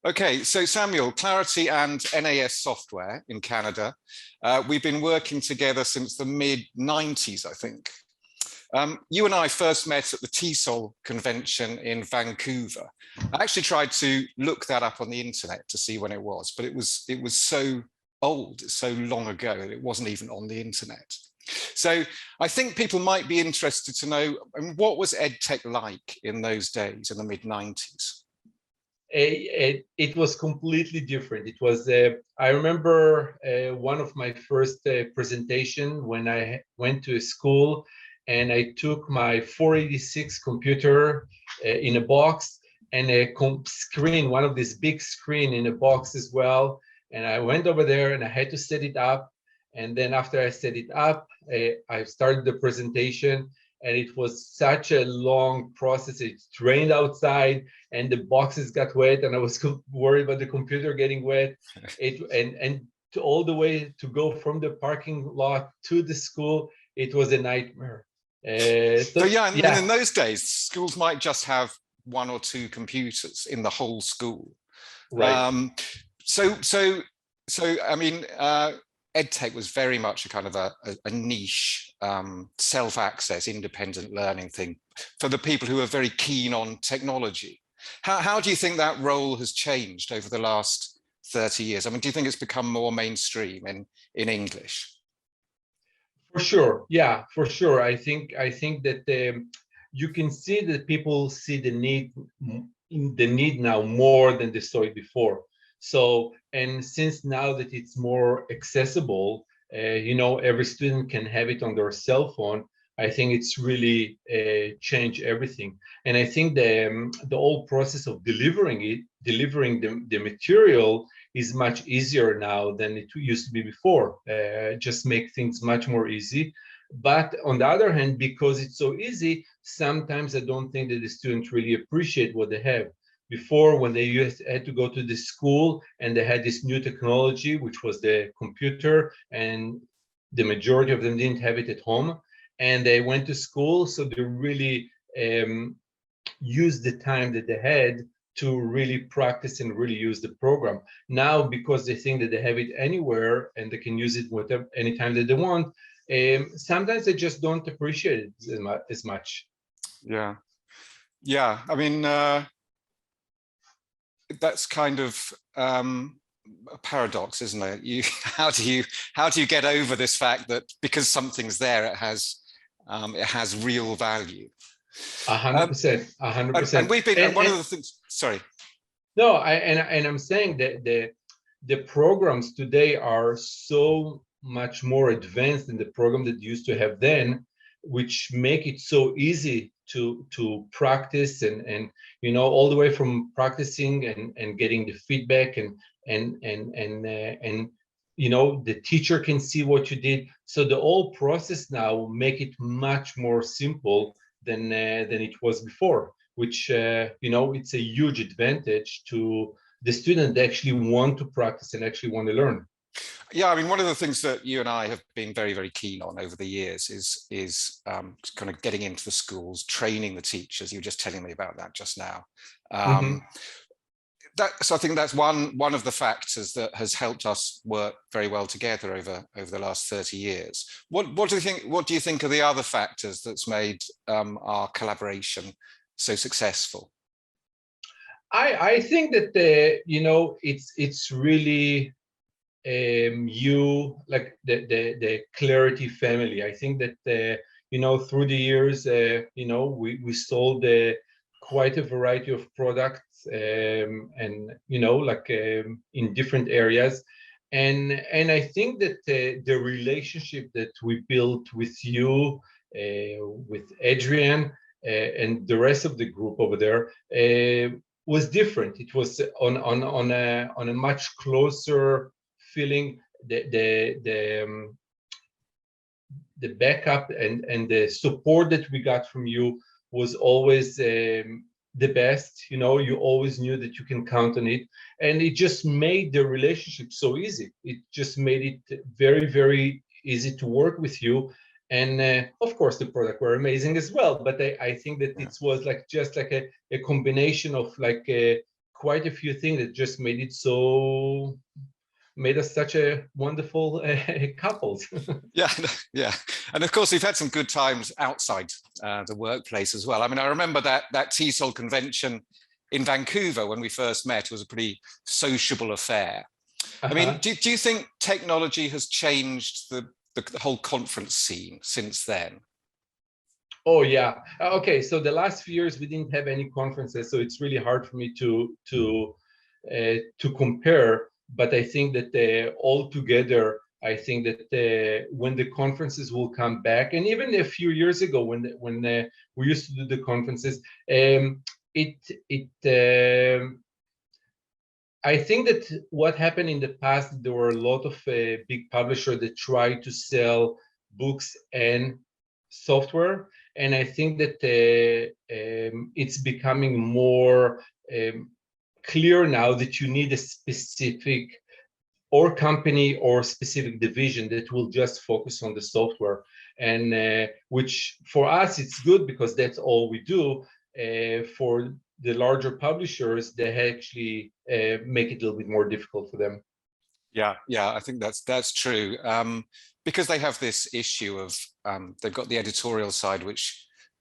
Okay, so Samuel, Clarity and NAS Software in Canada, we've been working together since the mid-90s, I think. You and I first met at the TESOL convention in Vancouver. I actually tried to look that up on the internet to see when it was, but it was so old, so long ago, that it wasn't even on the internet. So I think people might be interested to know, what was EdTech like in those days, in the mid-90s? It was completely different. It was, I remember one of my first presentation when I went to a school and I took my 486 computer in a box and a screen, one of these big screen in a box as well. And I went over there and I had to set it up. And then after I set it up, I started the presentation. And it was such a long process. It rained outside and the boxes got wet and I was worried about the computer getting wet. And all the way to go from the parking lot to the school, it was a nightmare. So yeah, and in those days, schools might just have one or two computers in the whole school. Right. So I mean, EdTech was very much a kind of a niche, self-access, independent learning thing for the people who are very keen on technology. How do you think that role has changed over the last 30 years? I mean, do you think it's become more mainstream in English? For sure, yeah, for sure. I think that you can see that people see the need now more than they saw it before. So, and since now that it's more accessible, every student can have it on their cell phone. I think it's really changed everything. And I think the whole process of delivering the material is much easier now than it used to be before. Just make things much more easy. But on the other hand, because it's so easy, sometimes I don't think that the students really appreciate what they have. Before, when they had to go to the school and they had this new technology, which was the computer, and the majority of them didn't have it at home, and they went to school, so they really used the time that they had to really practice and really use the program. Now, because they think that they have it anywhere and they can use it whatever anytime that they want, sometimes they just don't appreciate it as much. Yeah, yeah. I mean, that's kind of a paradox, isn't it? How do you get over this fact that because something's there, it has real value? 100%, 100%. And we've been one of the things. Sorry. No, I'm saying that the programs today are so much more advanced than the program that used to have then, which make it so easy to practice and all the way from practicing and getting the feedback and the teacher can see what you did. So the whole process now make it much more simple than it was before, which it's a huge advantage to the student that actually want to practice and actually want to learn. Yeah, I mean, one of the things that you and I have been very, very keen on over the years is kind of getting into the schools, training the teachers. You were just telling me about that just now. So I think that's one of the factors that has helped us work very well together over the last 30 years. What do you think are the other factors that's made our collaboration so successful? I think that it's really like the Clarity family. I think that through the years we sold quite a variety of products and in different areas, and I think that the relationship that we built with you, with Adrian and the rest of the group over there was different. It was on a much closer feeling. The backup and the support that we got from you was always the best. You always knew that you can count on it, and it just made the relationship so easy. It just made it very, very easy to work with you. And of course, the product were amazing as well. But I think that it was just like a combination of like quite a few things that just made us such a wonderful couples. Yeah, yeah, and of course we've had some good times outside the workplace as well. I mean, I remember that TESOL convention in Vancouver when we first met was a pretty sociable affair. I mean, do you think technology has changed the whole conference scene since then? Oh yeah. Okay. So the last few years we didn't have any conferences, so it's really hard for me to compare. But I think that all together, I think that when the conferences will come back, and even a few years ago when we used to do the conferences, I think that what happened in the past, there were a lot of big publishers that tried to sell books and software, and I think that it's becoming more clear now that you need a specific or company or specific division that will just focus on the software, and which for us it's good because that's all we do. For the larger publishers, they actually make it a little bit more difficult for them. Yeah, I think that's true, because they have this issue of they've got the editorial side, which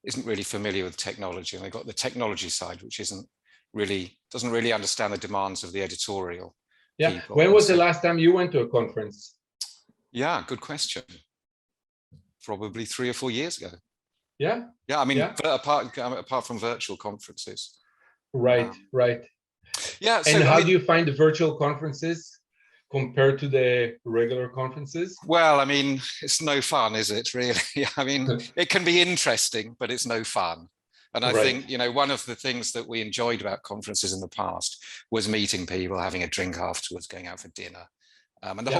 isn't really familiar with technology, and they've got the technology side, which doesn't really understand the demands of the editorial people. When was the last time you went to a conference? Yeah, good question. Probably 3 or 4 years ago. Yeah. I mean, apart from virtual conferences. Right. Yeah. So, and how do you find the virtual conferences compared to the regular conferences? Well, I mean, it's no fun, is it, really? I mean, it can be interesting, but it's no fun. And I think, one of the things that we enjoyed about conferences in the past was meeting people, having a drink afterwards, going out for dinner. And the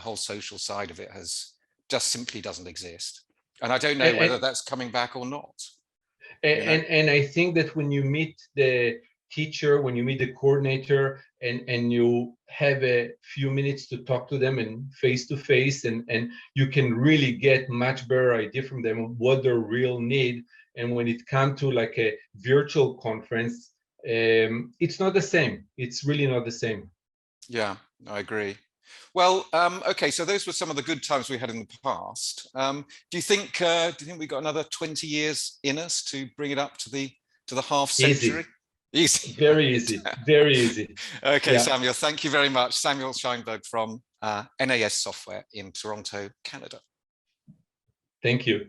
whole social side of it just simply doesn't exist. And I don't know whether that's coming back or not. And I think that when you meet the teacher, when you meet the coordinator, and you have a few minutes to talk to them and face to face, and you can really get much better idea from them what their real need. And when it comes to like a virtual conference, it's not the same. It's really not the same. Yeah, I agree. Well, okay, so those were some of the good times we had in the past. Do you think we got another 20 years in us to bring it up to the half century? Easy. Very easy. Very easy. Okay, yeah. Samuel, thank you very much. Samuel Sheinberg from NAS Software in Toronto, Canada. Thank you.